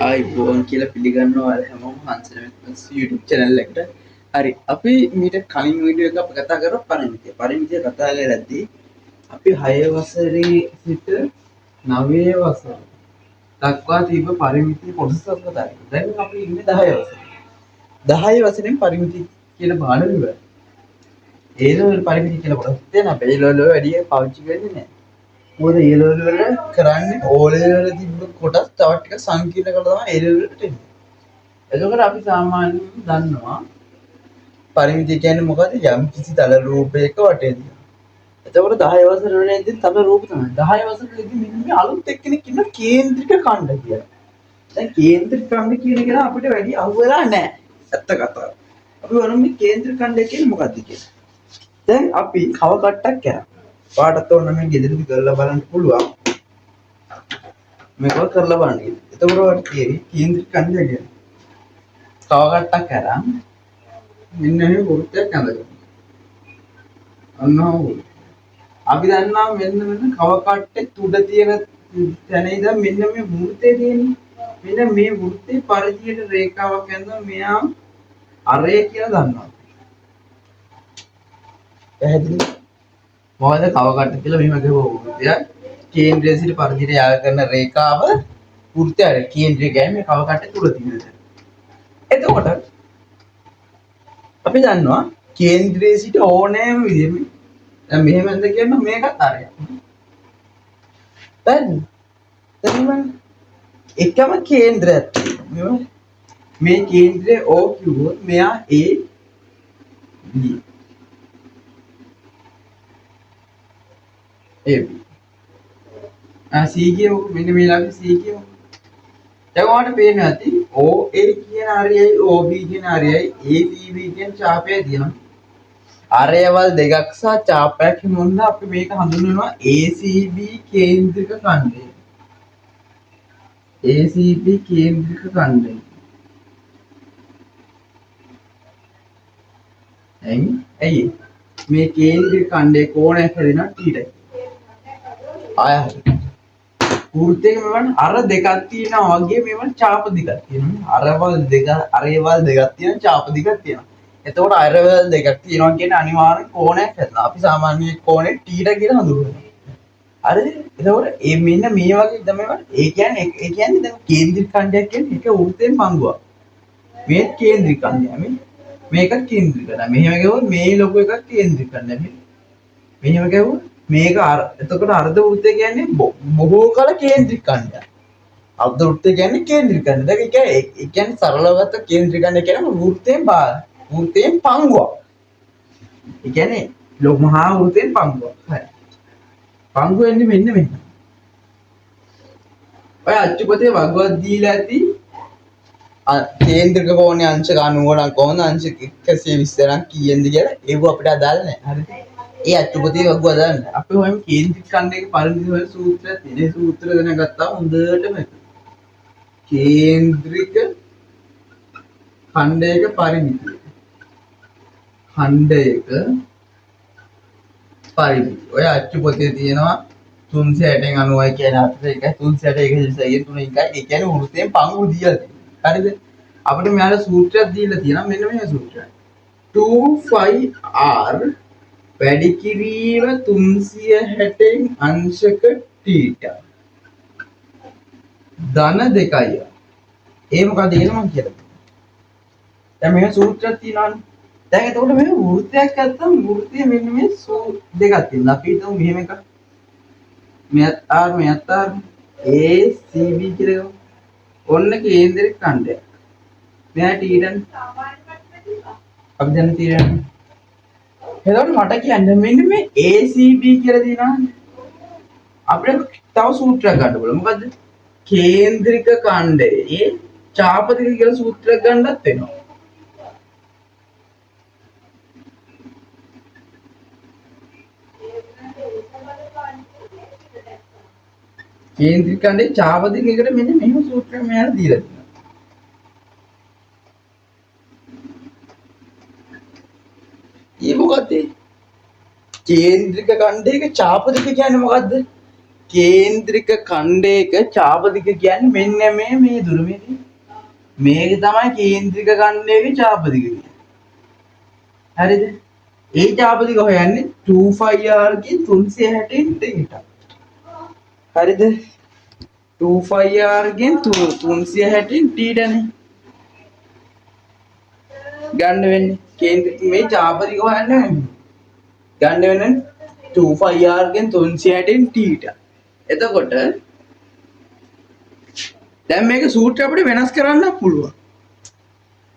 ආයිබෝන් කියලා පිළිගන්නවා හැමෝම හංසන YouTube channel එකට. හරි. අපි මීට කලින් වීඩියෝ එකක් අපි කතා කරා පරිමිතිය. පරිමිතිය කතා කරද්දී අපි 6 වසරේ සිට 9 වසර දක්වා තිබ්බ පරිමිතිය කොටසක් කතා කරා. දැන් අපි ඉන්නේ 10 වසරේ. 10 වසරෙන් පරිමිතිය කියලා පාඩම ඉවරයි. ඒ ලෙවල් පරිමිතිය කියලා කොටස් තියෙනවා. ඒ ලෙවල් වල වැඩි පාවිච්චි වෙන්නේ නැහැ. මොකද ඒ ලෙවල් වල කරන්නේ ඕ ලෙවල් වල තිබ්බ කොටස් තවත් ටික සංකීර්ණ කරලා තමයි ඒ ලෙවල් වලට එන්නේ. එතකොට අපි සාමාන්‍යයෙන් දන්නවා පරිමිතිය කියන්නේ මොකද්ද? යම් කිසි තල රූපයක වටේදී. එතකොට 10 වසර වෙනදී තල රූප තමයි. 10 වසරේදී මෙන්න මේ අලුත් එක්කෙනෙක් ඉන්න කේන්ද්‍රික ඛණ්ඩ කියලා. දැන් කේන්ද්‍රික ඛණ්ඩ කියන එක අපිට වැඩි අහුවෙලා නැහැ. ඇත්ත කතාව. අපි වරම මේ කේන්ද්‍රික ඛණ්ඩ කියන්නේ මොකද්ද කියලා. දැන් අපි කව කට්ටක් කරා. පාටත් ඕන නම් ගෙදරදී කරලා බලන්න පුළුවන්. මේක කරලා බලන්න. එතකොට ඔයාලට තේරෙයි කේන්ද්‍රික ඛණ්ඩ කියන්නේ. කව කට්ටක් කරා මෙන්න මේ වෘත්තයක් අඳගන්න. අන්නව අපි දන්නවා මෙන්න කව කට්ටේ උඩ තියෙන තැන ඉඳන් මෙන්න මේ වෘත්තේ තියෙන්නේ. මෙන්න මේ වෘත්තේ පරිධියට රේඛාවක් යනවා මෙයා අරය කියලා දන්නවා. පැහැදිලිද? මොකද කව කට්ට කියලා මෙහෙම ගහුවා වෘත්තයක් කේන්ද්‍රය සිට පරිධියට යාය කරන රේඛාව වෘත්තය කේන්ද්‍රය කියන්නේ මේ කව කට්ටේ තුල තියෙන තැන. එතකොට අපි දන්නවා කේන්ද්‍රයේ සිට ඕනෑම විදිහම දැන් මෙහෙමද කියනවා මේකත් අරයක්. දැන් එකම කේන්ද්‍රයක් තියෙනවා. මේ කේන්ද්‍රය O කිව්වොත් මෙයා A B AB C කියමු මෙන්න මේ ළඟ C කියමු. දැන් ඔයාලට පේනවා ඇති OA කියන හරියයි OB කියන හරියයි ACB කියන ඡාපය තියෙනවා. අරයවල් දෙකක් සහ ඡාපයක් හිමුන්න අපි මේක හඳුන්වනවා ACB කේන්ද්‍රික ඛණ්ඩය. ACB කේන්ද්‍රික ඛණ්ඩය. ඇයි මේ කේන්ද්‍රික ඛණ්ඩයේ කෝණයක් හැදෙනවා θීටයි. ආය හරි. වෘත්තයක මෙවන් අර දෙකක් තියෙනවා වගේ මෙවන් ඡාප දෙකක් තියෙනවා. අරවල් දෙකක් තියෙනවා ඡාප දෙකක් තියෙනවා. එතකොට අරවල් දෙකක් තියෙනවා කියන්නේ අනිවාර්යෙන් කෝණයක් හැදෙනවා. අපි සාමාන්‍යයෙන් කෝණය θීටා කියලා හඳුන්වනවා. හරිද? එතකොට මෙන්න මේ වගේ තමයි ඒ කියන්නේ දැන් කේන්ද්‍රික ඛණ්ඩයක් කියන්නේ එක වෘත්තයෙන් පංගුවක්. මේ කේන්ද්‍රික ඛණ්ඩය මේක කේන්ද්‍රික ඛණ්ඩය. මෙහෙම ගියොත් මේ ලොකු එකක් කේන්ද්‍රික ඛණ්ඩය. මෙහෙම ගියොත් මේක එතකොට අර්ධ වෘත්තය කියන්නේ බොහෝ කල කේන්ද්‍රික ඛණ්ඩයක්. අර්ධ වෘත්තය කියන්නේ කේන්ද්‍රික ඛණ්ඩය. දැන් ඒ කියන්නේ සරලව ගත්ත කේන්ද්‍රික ඛණ්ඩය කියන්නේ වෘත්තයෙන් පංගුවක්. ඒ කියන්නේ මහා වෘත්තයෙන් පංගුවක්. හරි. පංගුව වෙන්නේ මෙන්න මෙහෙම. ඔය අච්චුපතේ වගුවක් දීලා ඇති කේන්ද්‍රික කෝණයේ අංශක 90 නම් කොහොමද අංශක 120 නම් කීයෙන්ද කියලා ඒව අපිට අදාළ නැහැ. හරිද? ඒ අච්චුපතේ වගුව අදාළ නැහැ. අපි හොයමු කේන්ද්‍රික ඛණ්ඩයක පරිමිති වල සූත්‍රයක් තියෙන. ඒ සූත්‍ර දැනගත්තාම හොඳටම කේන්ද්‍රික ඛණ්ඩයක පරිමිතිය. ඛණ්ඩයක පරිමිතිය. ඔය අච්චුපතේ තියෙනවා 360න් 90යි කියන අතට එකයි 360 1 3 ඒ කියන්නේ වෘත්තයෙන් පංගු දීලා තියෙනවා. හරිද? අපිට මෙයාලා සූත්‍රයක් දීලා තියෙනවා මෙන්න මේ සූත්‍රය. 2πr වැඩි කිරීම 360න් අංශක θ ධන 2යි. ඒ මොකද කියලා මම කියලා. දැන් මේ සූත්‍රයක් තියෙනවානේ. දැන් එතකොට මේ වෘත්තයක් ගත්තම වෘත්තයේ මෙන්න මේ දෙකක් තියෙනවා. අපි හිතමු මෙහෙම එකක්. මෙයත් R ACB කියලා. ඔන්න කේන්ද්‍රික ඛණ්ඩයක්. මෙයා ටීටන් අපි දැන් තියෙනවා. එතකොට මට කියන්න මෙන්න මේ ACB කියලා දිනවනේ. අපිට තව සූත්‍රයක් ගන්න බලමු. මොකද්ද? කේන්ද්‍රික ඛණ්ඩයේ ඡාපදික කියලා සූත්‍රයක් ගන්නත් වෙනවා. කේන්ද්‍රික ඛණ්ඩයේ ඡාපදික එකට මෙන්න මෙහෙම සූත්‍රයක් මෙයාලා දීලා තියෙනවා. ඊ මොකද්ද? කේන්ද්‍රික ඛණ්ඩයක ඡාපදික කියන්නේ මොකද්ද? කේන්ද්‍රික ඛණ්ඩයක චාපදික කියන්නේ මෙන්න මේ දුරමේදී මේක තමයි කේන්ද්‍රික ඛණ්ඩයේ චාපදික කියන්නේ. හරිද? ඒ චාපදික හොයන්නේ 2πr කින් 360 ට. හරිද? 2πr කින් 360 ටනේ. ගන්න වෙන්නේ කේන්ද්‍රික මේ චාපදික හොයන්නේ ගන්න වෙන්නේ 2πr කින් 360 ට. එතකොට දැන් මේක සූත්‍රය අපිට වෙනස් කරන්න පුළුවන්.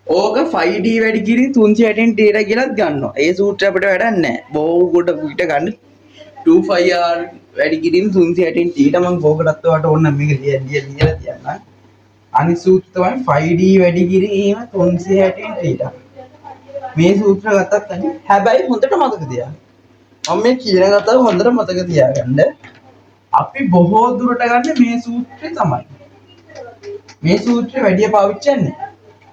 ඕක 5D වැඩි කිරි 360 ට කියලාත් ගන්නවා. ඒ සූත්‍රය අපිට වැඩක් නැහැ. බොහෝ කොට පිට ගන්න 2πr වැඩි කිරි 360 ට මම බෝකටත් වට ඕන මේක ලියලා තියන්න. අනිත් සූත්‍රය තමයි 5D වැඩි කිරීම 360 ට. මේ සූත්‍ර ගත්තත් නැහැ. හැබැයි හොඳට මතක තියාගන්න. මම මේ කියන කතාව හොඳට මතක තියාගන්න. අපි බොහෝ දුරට ගන්න මේ සූත්‍රය තමයි. මේ සූත්‍රය වැඩි පාවිච්චි කරන්නේ.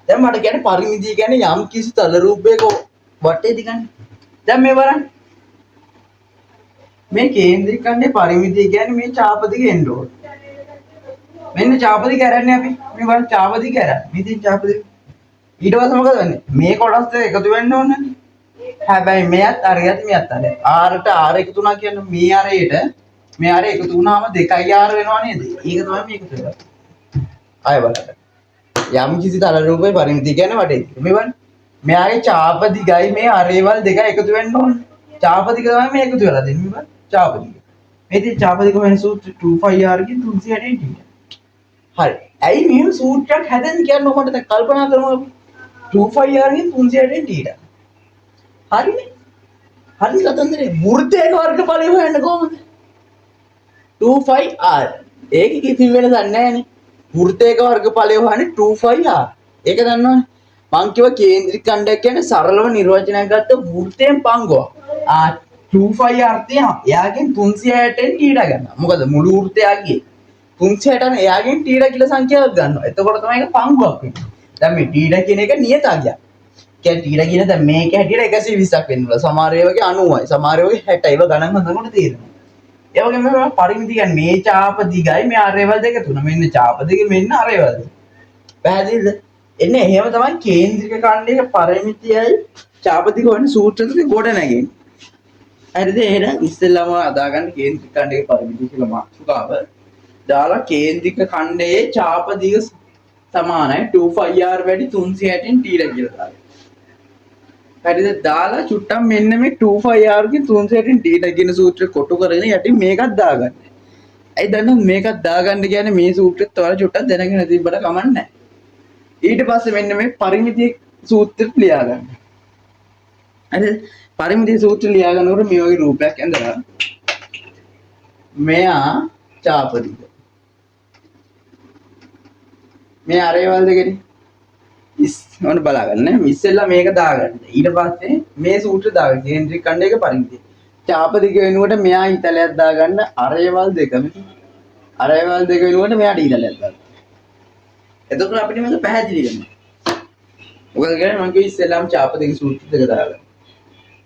දැන් මට කියන්නේ පරිමිතිය කියන්නේ යම් කිසි තල රූපයක වටේ දිගන්නේ. දැන් මේ බලන්න. මේ කේන්ද්‍රික ඛණ්ඩේ පරිමිතිය කියන්නේ මේ චාපදික එන්න ඕන. මෙන්න චාපදික කරන්නේ අපි. මේ බලන්න චාපදික කරන්නේ. මිතින් චාපදික. ඊට පස්සේ මොකද වෙන්නේ? මේ කොටස් දෙක එකතු වෙන්න ඕනනේ. හැබැයි මෙයත් අරයත් මෙයත් අරය. R ට R එකතු වුණා කියන්නේ මේ අරයට මේ අර එකතු වුණාම 2R වෙනවා නේද? ඒක තමයි මේ එකතු වෙලා. ආය බලන්න. යම් කිසි තල රූපේ පරිමිතිය කියන්නේ වටේ. මේ බලන්න. මෙයාගේ චාප දිගයි මේ අරේවල් දෙක එකතු වෙන්න ඕන. චාප දිග තමයි මේ එකතු වෙලා දෙන්නේ. මේ බලන්න. චාප දිග. මේ ඉතින් චාප දිග වෙන සූත්‍ර 2πr කින් 360 හරි. ඇයි මේ සූත්‍රයක් හැදෙන්නේ කියන්නේ ඔකට දැන් කල්පනා කරමු අපි. 2πr කින් 360 හරිනේ. හරි කතන්දරේ වෘත්තයක වර්ගඵලය හොයන්න කොහොමද? 2πr. ඒක කිසි වෙනසක් නැහැනේ. වෘත්තයක වර්ගඵලය හොයන්නේ 2πr. ඒක දන්නවනේ. මං කිව්ව කේන්ද්‍රික ඛණ්ඩයක් කියන්නේ සරලව නිර්වචනයක් ගත්ත වෘත්තයෙන් පංගුවක්. 2πr තියෙනවා. එයාගෙන් 360න් ටීඩා ගන්නවා. මොකද මුළු වෘත්තයගේ 360න් එයාගෙන් ටීඩා කියලා සංඛ්‍යාවක් ගන්නවා. එතකොට තමයි ඒක පංගුවක් වෙන්නේ. දැන් මේ ටීඩා කියන එක නියතගයක්. කියන්නේ ටීඩා කියන දැන් මේක හැටියට 120ක් වෙනවා. සමහර ඒවාගේ 90යි. සමහර ඒවාගේ 60යි. ඒවා ගණන් හදනකොට තේරෙනවා. ඒ වගේම මේ පරිමිති කියන්නේ මේ චාප දිගයි මේ අරේවල් දෙක තුන. මෙන්න චාප දෙක මෙන්න අරේවල් දෙක. පැහැදිලිද? එන්නේ එහෙම තමයි කේන්ද්‍රික ඛණ්ඩයක පරිමිතියයි චාප දිග වෙන සූත්‍ර දෙක ගොඩ නැගෙන්නේ. හරිද? එහෙනම් ඉස්සෙල්ලාම අදාගන්න කේන්ද්‍රික ඛණ්ඩයේ පරිමිතිය කියලා මාතෘකාව. දාලා කේන්ද්‍රික ඛණ්ඩයේ චාප දිග සමානයි 2πr වැඩි 360න් t කියලා දාලා. හරිද? දාලා චුට්ටක් මෙන්න මේ 2πr කින් 360න් t කියන සූත්‍රය කොටු කරගෙන යටින් මේකත් දාගන්න. ඇයි දන්නවද මේකත් දාගන්න කියන්නේ මේ සූත්‍රෙත් ඔයාලා චුට්ටක් දැනගෙන තිබ්බට කමක් නැහැ. ඊට පස්සේ මෙන්න මේ පරිමිතිය සූත්‍රෙත් ලියා ගන්න. හරිද? පරිමිතිය සූත්‍රය ලියා ගන්නකොට මේ වගේ රූපයක් ඇඳලා මෙයා චාපදික. මේ අරේවල් දෙකනේ. ඔන්න බලාගන්න. ඉස්සෙල්ලා මේක දාගන්න. ඊට පස්සේ මේ සූත්‍රය දාගන්න. කේන්ද්‍රික ඛණ්ඩයක පරිමිතිය. චාපදික වෙනුවට මෙයා ඊතලයක් දාගන්න අරේවල් දෙකම. අරේවල් දෙක වෙනුවට මෙයාට ඊතලයක් දාගන්න. එතකොට අපිට මේක පැහැදිලි වෙනවා. මොකද කියන්නේ මම කිව්ව ඉස්සෙල්ලාම චාපදික සූත්‍ර දෙක දාගන්න.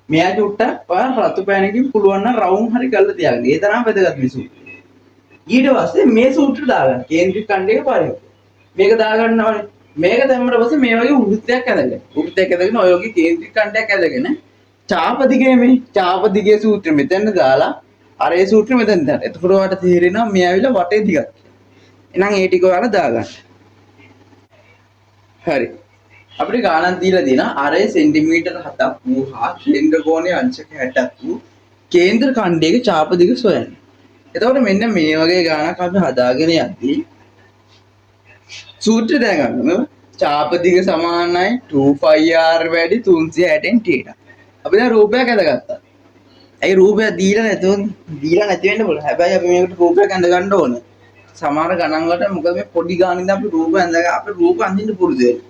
මෙයා චුට්ටක් රතු පෑනකින් පුළුවන් නම් රවුම් හරි කරලා තියාගන්න. ඒ තරම් වැදගත් මේ සූත්‍රය. ඊට පස්සේ මේ සූත්‍ර දාගන්න. කේන්ද්‍රික ඛණ්ඩයක පරිමිතිය. මේක දාගන්න ඕනේ. මේක දැම්මට පස්සේ මේ වගේ වෘත්තයක් ඇඳගෙන. වෘත්තයක් ඇඳගෙන ඔය වගේ කේන්ද්‍රික ඛණ්ඩයක් ඇඳගෙන චාපදිගේ මේ චාපදිගේ සූත්‍රෙ මෙතන දාලා අර ඒ සූත්‍රෙ මෙතන දාන්න. එතකොට ඔයාලට තේරෙනවා මේ ඇවිල්ලා වටේ දිගක්. එහෙනම් ඒ ටික ඔයාලා දාගන්න. හරි. අපිට ගානක් දීලා දිනා අරේ සෙන්ටිමීටර 7ක් වූ හා කේන්ද්‍ර කෝණයේ අංශක 60ක් වූ කේන්ද්‍ර ඛණ්ඩයක චාපදිග සොයන්න. එතකොට මෙන්න මේ වගේ ගානක් අපි හදාගෙන යද්දී සූත්‍රය දැනගන්න. චාපදිග සමානයි 2πr වැඩි 360න් t. අපි දැන් රූපයක් ඇඳගත්තා. ඒ රූපය දීලා නැති වෙන්න පුළුවන්. හැබැයි අපි මේකට රූපයක් ඇඳ ගන්න ඕනේ. සමහර ගණන් වලට මොකද මේ පොඩි ගානින්ද අපි රූප ඇඳගා අපි රූප අඳින්න පුරුදු වෙන්නේ.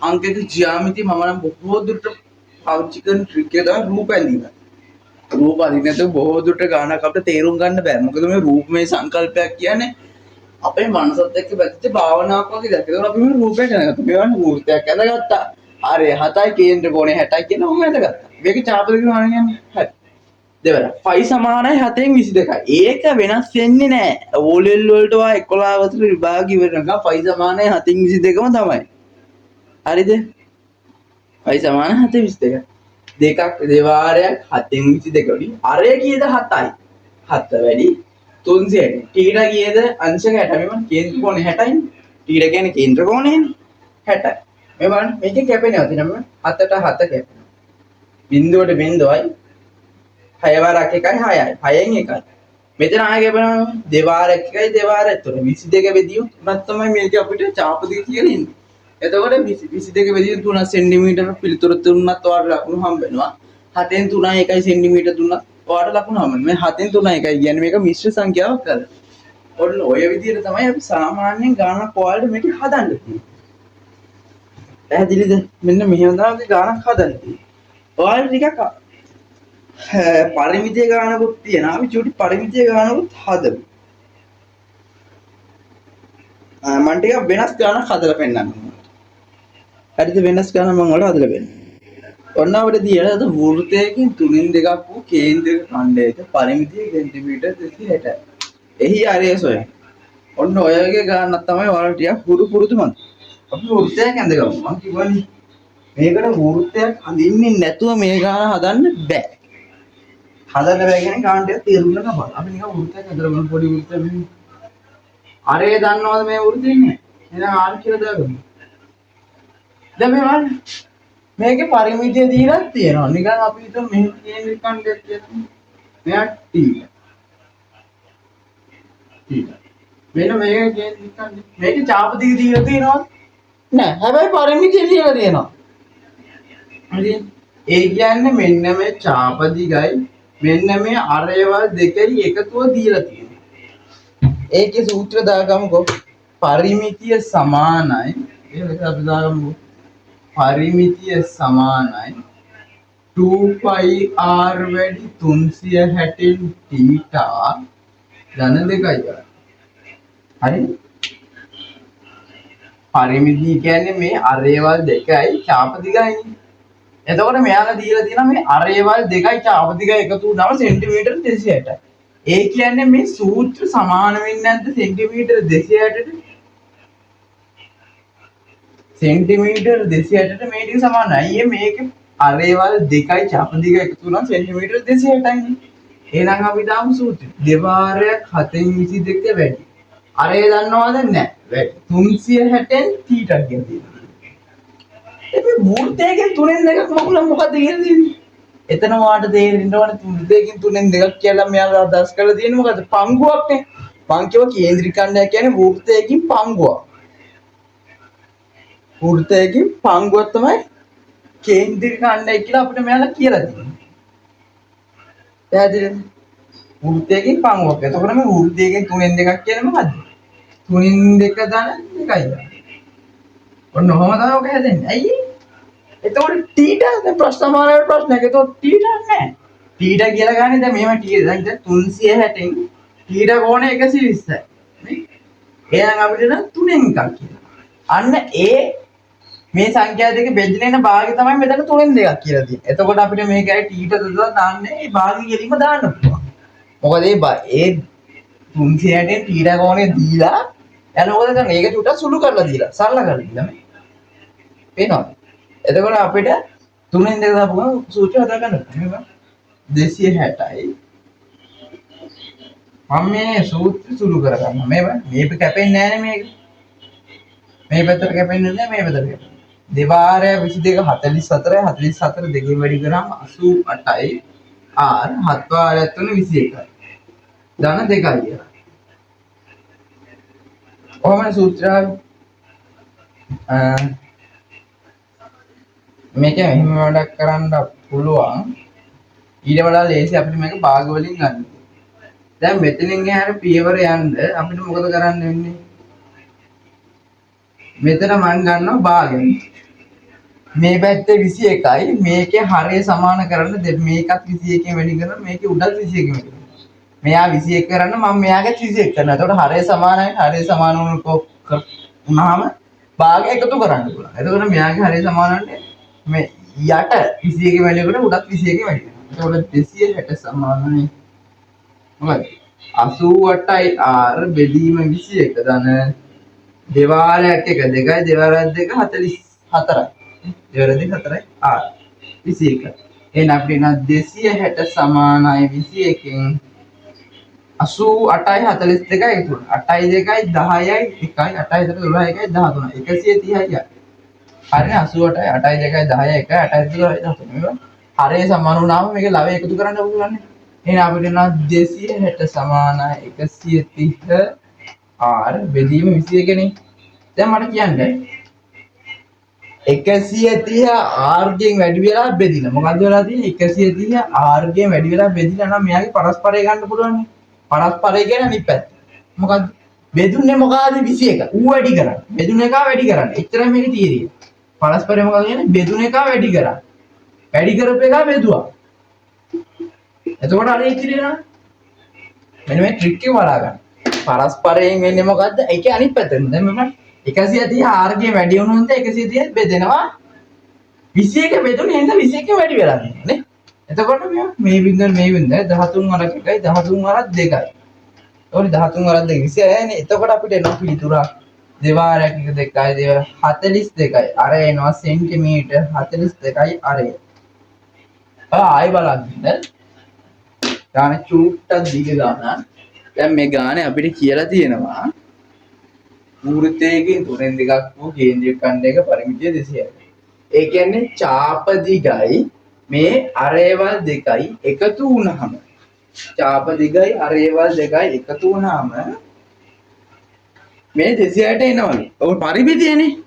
අංකක ජ්‍යාමිති මම නම් බොහෝ දුරට පාවිච්චි කරන ට්‍රික් එක තමයි රූප ඇඳීම. රූප අඳින්න නැතුව බොහෝ දුරට ගානක් අපිට තේරුම් ගන්න බෑ. මොකද මේ රූපමය සංකල්පයක් කියන්නේ අපේ මනසත් එක්ක බැඳිච්ච භාවනාවක් වගේ දෙයක්. ඒක අපි මේ රූපයට ඇඳගත්තා. මේ වගේ මූර්තියක් ඇඳගත්තා. හරි 7යි කේන්ද්‍ර කෝණේ 60යි කියන ඔහොම ඇඳගත්තා. මේක චාපදික ගාන කියන්නේ. හරි. දෙවන 5 සමානයි 7න් 22යි. ඒක වෙනස් වෙන්නේ නැහැ. ඕලෙල් වලට වා 11 වසර විභාග ඉවරනකම් 5 සමානයි 7න් 22ම තමයි. හරිද? 5 සමාන 7න් 22. දෙකක් දෙවාරයක් 7න් 22 වලින් අරය කීයද 7යි. 7 වැඩි 360. ටීඩා කීයද අංශක 60. මෙන්න කේන්ද්‍ර කෝණය 60යි. ටීඩා කියන්නේ කේන්ද්‍ර කෝණයනේ 60. මේ බලන්න මේකේ කැපෙනවා තියෙනවා 7ට 7 කැපෙනවා. බිඳුවට බිඳුවයි 6 වාරක් එකයි 6යි 6න් එකයි මෙතන ආයෙ කැපෙනවා දෙවාරයක් එකයි දෙවාරයක් තුන 22 බෙදියු තුනක් තමයි මේක අපිට චාපදිය කියලා ඉන්නේ. එතකොට 22 බෙදියු 3 සෙන්ටිමීටර පිළිතුරු තුනක් ඔයාලට ලකුණු හම්බ වෙනවා. 7න් 3යි 1 සෙන්ටිමීටර තුනක් ඔයාලට ලකුණු හම්බ වෙනවා. මේ 7න් 3යි 1 කියන්නේ මේක මිශ්‍ර සංඛ්‍යාවක් කරලා. ඔන්න ඔය විදිහට තමයි අපි සාමාන්‍යයෙන් ගානක් ඔයාලට මේක හදන්න තියෙන්නේ. පැහැදිලිද? මෙන්න මෙහෙම තමයි අපි ගානක් හදන්න තියෙන්නේ. ඔයාලට ටිකක් පරිමිතිය ගානකුත් තියෙනවා. අපි චුටි පරිමිතිය ගානකුත් හදමු. මම ටිකක් වෙනස් ගානක් හදලා පෙන්නන්නම්. හරිද? වෙනස් ගානක් මම ඔයාලට හදලා පෙන්නන්නම්. ඔන්න අපිට තියෙනවා වෘත්තයකින් 3න් 2ක් වූ කේන්ද්‍ර ඛණ්ඩයක පරිමිතිය සෙන්ටිමීටර් 260. එහි ආරය සොයන්න. ඔන්න ඔය වගේ ගානක් තමයි ඔයාලට ටිකක් පුරුදු මත. අපි වෘත්තයක් ඇඳගමු. මම කිව්වනේ මේකට වෘත්තයක් අඳින්නේ නැතුව මේ ගාන හදන්න බෑ. හදන්න බෑ කියන්නේ ගාන ටික තේරුම් ගන්න බෑ. අපි නිකන් වෘත්තයක් ඇඳලා බලමු පොඩි වෘත්තයක් මෙන්න. අරේ දන්නවද මේ වෘත්තය ඉන්නේ? එහෙනම් ආර් කියලා දාගමු. දැන් මේ බලන්න. මේකේ පරිමිතිය දීලා තියෙනවා. නිකන් අපි හිතමු මෙහෙම කේන්ද්‍ර ඛණ්ඩයක් කියලා. මෙයා t. මෙන්න මේක කේන්ද්‍ර ඛණ්ඩය. මේකේ චාපදිය දීලා තියෙනවද? නෑ. හැබැයි පරිමිතිය දීලා තියෙනවා. හරි. ඒ කියන්නේ මෙන්න මේ චාපදිගයි මෙන්න මේ අරයවල් දෙකයි එකතුව දීලා තියෙනවා. ඒකේ සූත්‍ර දාගමුකෝ. පරිමිතිය සමානයි. ඒක අපි දාගමුකෝ. පරිමිතිය සමානයි 2πr වැඩි 360න් θ ධන 2යි. හරි? පරිමිතිය කියන්නේ මේ අරයවල් දෙකයි චාපදිගයි. එතකොට මෙයාලා දීලා තියෙනවා මේ අරයවල් දෙකයි චාපදිගයි එකතු වුණාම සෙන්ටිමීටර් 260යි. ඒ කියන්නේ මේ සූත්‍ර සමාන වෙන්නේ නැද්ද සෙන්ටිමීටර් 260ට? සෙන්ටිමීටර් 260ට මේ ටික සමානයි. අයියේ මේක අරයවල් දෙකයි චාපදිගයි එකතු වුණාම සෙන්ටිමීටර් 260යි. එහෙනම් අපි දාමු සූත්‍රය. දෙවාරයක් 7න් 22 වැඩි. අරය දන්නවද නැහැ. වැඩි. 360න් θ කියන්නේ. මේ වෘත්තයකින් 3න් 2ක් මකුණා මොකද කියන්නේ? එතන වාට තේරෙන්න ඕනේ වෘත්තයකින් 3න් 2ක් කියලා මෙයාලා අදහස් කරලා තියෙන්නේ මොකද? පංගුවක් නේ. මං කියව කේන්ද්‍රික ඛණ්ඩය කියන්නේ වෘත්තයකින් පංගුවක්. වෘත්තයකින් පංගුවක් තමයි කේන්ද්‍රික ඛණ්ඩය කියලා අපිට මෙයාලා කියලා තියෙනවා. පැහැදිලිද? වෘත්තයකින් පංගුවක්. එතකොට මේ වෘත්තයකින් 3න් 2ක් කියන්නේ මොකද්ද? 3න් 2 ධන 2යි. ඔන්න ඔහම තමයි ඔක හැදෙන්නේ. ඇයි? එතකොට තීටා දැන් ප්‍රශ්න මාලාවේ ප්‍රශ්නයක්. එතකොට තීටා නැහැ. තීටා කියලා ගන්නේ දැන් මෙහෙම තීටා. දැන් 360න් තීටා කෝණය 120යි. නේ? එහෙනම් අපිට නම් 3න් එකක් කියලා. අන්න ඒ මේ සංඛ්‍යා දෙක බෙදෙන භාගය තමයි මෙතන 3න් 2ක් කියලා තියෙන්නේ. එතකොට අපිට මේකයි තීටා දදලා දාන්නේ මේ භාගය කෙලින්ම දාන්න පුළුවන්. මොකද ඒ 360න් තීටා කෝණය දීලා එනකොට දැන් මේක චුට්ටක් සුළු කරලා දීලා සරල කරලා දීලා මේ පේනවද? එතකොට අපිට 3න් 2 දාපු ගමන් සූත්‍රය හදා ගන්න පුළුවන්. 260යි. මම මේ සූත්‍රය සුළු කරගන්නවා. මේක කැපෙන්නේ නැහැනේ මේක. මේ පැත්තට කැපෙන්නේ නැහැ මේ පැත්තට කැපෙන්නේ. දෙවාරය 22 44යි 44 දෙකෙන් වැඩි කරාම 88යි. r 7 වාරයක් තුන 21යි. ධන 2යි. ඔහොම සූත්‍රය මේක මෙහෙම වැඩක් කරන්න පුළුවන්. ඊට වඩා ලේසි අපිට මේක භාග වලින් ගන්න. දැන් මෙතනින් එහාට පියවර යන්න අපිට මොකද කරන්න වෙන්නේ? මෙතන මම ගන්නවා භාගයෙන්. මේ පැත්තේ 21යි මේකේ හරය සමාන කරන්න මේකත් 21කින් වැඩි කරනවා මේකේ උඩත් 21කින් වැඩි කරනවා. මෙයා 21 කරන්න මම මෙයාගේ 21 කරනවා. එතකොට හරය සමානයි. හරය සමාන වුණාම භාගය එකතු කරන්න පුළුවන්. එතකොට මෙයාගේ හරය සමාන වන්නේ මේ යට 21 වැඩි කරලා උඩත් 21 වැඩි වෙනවා. එතකොට 260 සමානයි මොකද 88යි r බෙදීම 21 ධන දෙවාරයක් එක 2යි දෙවාරයක් 2 44යි දෙවාරයක් 4යි r 21 එහෙනම් අපිට 260 සමානයි 21කින් 88යි 42යි එකතු 8යි 2යි 10යි 1යි 8යි 12යි 13යි 130යි හරිනේ 88යි 8යි 2යි 10යි 1යි 8යි 12යි 13යි මේවා හරේ සමාන වුණාම මේක ලවය එකතු කරන්න පුළුවන් නේ එහෙනම් අපිට නම් 260 සමානයි 130 r බෙදීම 21 නේ දැන් මට කියන්න 130 r ගෙන් වැඩි වෙලා බෙදිලා මොකද්ද වෙලා තියෙන්නේ 130 r ගෙන් වැඩි වෙලා බෙදිලා නම් මෙයාගේ පරස්පරය ගන්න පුළුවන් නේ පරස්පරය කියන්නේ අනිත් පැත්ත මොකද්ද බෙදුන්නේ මොකද්ද 21 ඌ වැඩි කරන්නේ බෙදුන එක වැඩි කරන්නේ එච්චරයි මේකේ තියෙන්නේ පරස්පරය මොකද කියන්නේ බෙදුන එක වැඩි කරා වැඩි කරපු එක බෙදුවා එතකොට අර ඉතිරියනවා මෙන්න මේ ට්‍රික් එක වඩා ගන්න පරස්පරයෙන් වෙන්නේ මොකද්ද ඒකේ අනිත් පැත්තට දැන් මම 130 r ගේ වැඩි වුණොත් 130 බෙදෙනවා 21 බෙදුනේ එහෙනම් 21 වැඩි වෙලා තියෙනවා නේ එතකොට මේ බින්දුව 13 වරක් එකයි 13 වරක් දෙකයි ඕනි 13 වරක් දෙක 26 නේ එතකොට අපිට එනවා පිළිතුරක් දෙවාරයක් එක 2යි දෙව 42යි අර එනවා සෙන්ටිමීටර් 42යි අර ආයි බලන්න ගාන චූට්ටක් දිග ගාන දැන් මේ ගානේ අපිට කියලා තියෙනවා වෘත්තයකින් තුනෙන් දෙකක් වූ කේන්ද්‍රික ඛණ්ඩයක පරිමිතිය 200යි. ඒ කියන්නේ චාප දිගයි මේ අරේවල් දෙකයි එකතු වුණාම චාප දිගයි අරේවල් දෙකයි එකතු වුණාම මේ 200ට එනවලු. ඔය පරිමිතියනේ.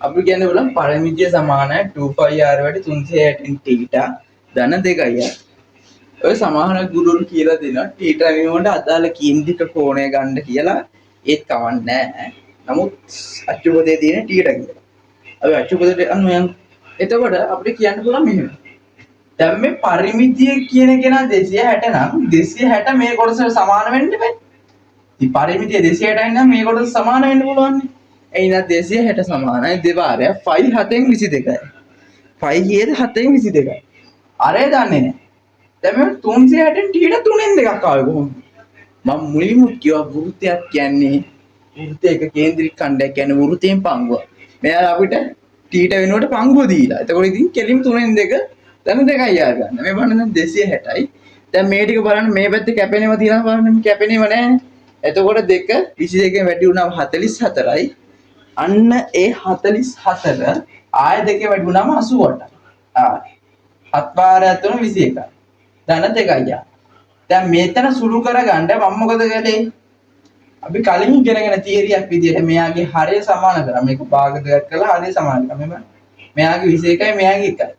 අපි කියන්නේ බලන්න පරිමිතිය සමානයි 2πr වැඩි 360 θ ධන 2යි. ඔය සමාන ගුරුන් කියලා දෙනවා θ වෙනුවට අදාළ කේන්ද්‍රික කෝණය ගන්න කියලා ඒත් කවන්නේ නැහැ. නමුත් අච්චුපදේ තියෙන t ට කියලා. අපි අච්චුපදේ අනුව යන්. එතකොට අපිට කියන්න පුළුවන් මෙහෙම. දැන් මේ පරිමිතිය කියන කෙනා 260 නම් 260 මේ කොටසට සමාන වෙන්න බෑ. ඉතින් පරිමිතිය 260යි නම් මේ කොටස සමාන වෙන්න පුළුවන් නේ. එහෙනම් 260 සමානයි දෙවාරයක් 5 7න් 22යි. 5 කීයද 7න් 22යි. අරේ දන්නේ නැහැ. දැන් මේ 360න් t ට 3න් දෙකක් ආවේ කොහොමද? මම මුලින්ම කිව්වා වෘත්තයක් කියන්නේ වෘත්තයක කේන්ද්‍රික ඛණ්ඩයක් කියන්නේ වෘත්තයෙන් පංගුව. මෙයා අපිට t ට වෙනුවට පංගුව දීලා. එතකොට ඉතින් කෙලින් 3න් 2 දැන් 2යි යා ගන්න. මේ බලන්න දැන් 260යි. දැන් මේ ටික බලන්න මේ පැත්තේ කැපෙනව තියනවා බලන්න මේ කැපෙනව නැහැ. එතකොට 2 22කින් වැඩි වුණාම 44යි. අන්න ඒ 44 ආය 2 වැඩි වුණාම 88යි. ආ 7 වාරයක් තුන 21යි. ධන 2යි යා. දැන් මෙතන සුළු කරගන්න මම මොකද කළේ? අපි කලින් ඉගෙනගෙන තියරියක් විදිහට මෙයාගේ හරය සමාන කරා. මේක භාග දෙකක් කරලා හරය සමාන කරා. මෙයාගේ 21යි මෙයාගේ 1යි.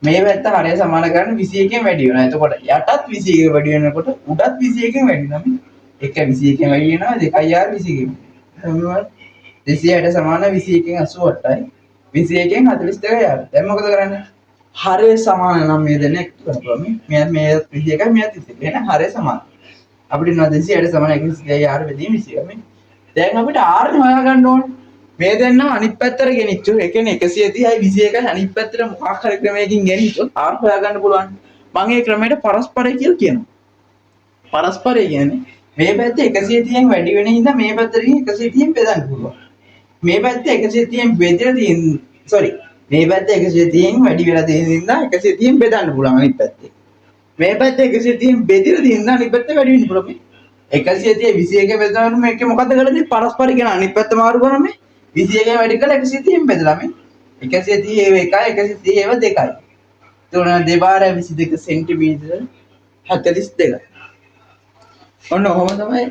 මේ පැත්ත හරය සමාන කරන්න 21කින් වැඩි වෙනවා. එතකොට යටත් 21කින් වැඩි වෙනකොට උඩත් 21කින් වැඩි වෙනවා. 1 21කින් වැඩි වෙනවා 2යි r 21කින්. 260 සමාන 21කින් 88යි. 21කින් 42යි r. දැන් මොකද කරන්නේ? හරය සමාන නම් මේ දෙන්නේ කරපුවා මේ 21යි මෙයාත් 21යි. එහෙනම් හරය සමාන. අපිට නෝ 260 සමාන 130යි r බෙදීම 21යි. දැන් අපිට r හොයාගන්න ඕනේ. මේ දෙන්නම අනිත් පැත්තට ගෙනිච්චොත් ඒ කියන්නේ 130යි 21යි අනිත් පැත්තට මොකක් හරි ක්‍රමයකින් ගෙනිච්චොත් r හොයාගන්න පුළුවන්. මම ඒ ක්‍රමයට පරස්පරය කියලා කියනවා. පරස්පරය කියන්නේ මේ පැත්තේ 130න් වැඩි වෙන හින්දා මේ පැත්තට 130න් බෙදන්න පුළුවන්. මේ පැත්තේ 130න් බෙදලා තියෙන මේ පැත්තේ 130න් වැඩි වෙලා තියෙන හින්දා 130න් බෙදන්න පුළුවන් අනිත් පැත්තේ. මේ පැත්තේ 130න් බෙදලා තියෙන හින්දා අනිත් පැත්තේ වැඩි වෙන්න පුළුවන්. 130 21 බෙදනකොට මේකේ මොකද්ද කරන්නේ? පරස්පරය කියන අනිත් පැත්ත මාරු කරනවා මේ 21 වැඩි කරලා 130න් බෙදලා මේ 130 ඒව 1යි 130 ඒව 2යි. එතකොට දෙපාර 22 සෙන්ටිමීටර 42. ඔන්න ඔහොම තමයි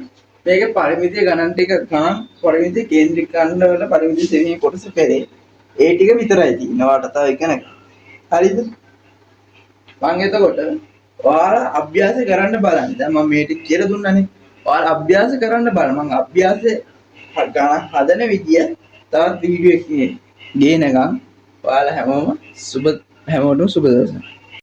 මේක පරිමිතිය ගණන් ටික ගණන් පරිමිතිය කේන්ද්‍රික ඛණ්ඩ වල පරිමිතිය සෙවීමේ කොටස පෙරේ. ඒ ටික විතරයි තියෙනවාට තව එක නැහැ. හරිද? මම එතකොට ඔයාලා අභ්‍යාස කරන්න බලන්න. දැන් මම මේ ටික කියලා දුන්නානේ. ඔයාලා අභ්‍යාස කරන්න බලන්න. මම අභ්‍යාසයේ ගණන් හදන විදිය තවත් වීඩියෝ එකකින් ගේනකම් ඔයාලා හැමෝටම සුබ දවසක්.